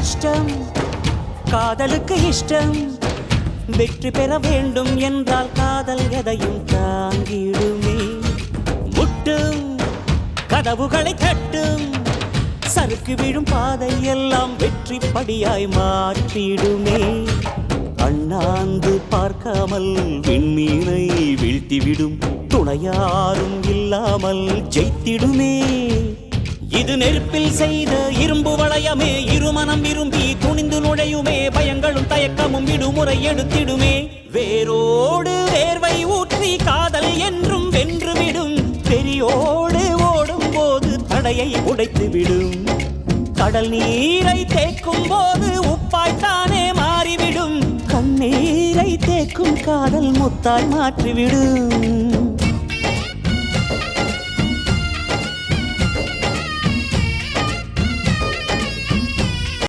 கஷ்டம் காதலுக்கு இஷ்டம் வெற்றி பெற வேண்டும் என்றால் காதல் எதையும் தாங்கிடுமே முட்டும் கதவுகளை தட்டும் சறுக்கு விழும் பாதை எல்லாம் வெற்றி படியாய் மாற்றிடுமே அண்ணாந்து பார்க்காமல் விண்மீனை வீழ்த்திவிடும் துணையாரும் இல்லாமல் ஜெயித்திடுமே இது நெருப்பில் செய்த இரும்பு வளையமே இருமனம் விரும்பி துணிந்து நுழையுமே பயங்களும் தயக்கமும் விடுமுறை எடுத்திடுமே வேரோடு வேர்வை ஊற்றி காதல் என்றும் வென்றுவிடும் பெரியோடு ஓடும் போது தடையை உடைத்துவிடும் கடல் நீரை தேக்கும் போது உப்பாய்த்தானே மாறிவிடும் கண்ணீரை தேக்கும் காதல் முத்தாய் மாற்றிவிடும்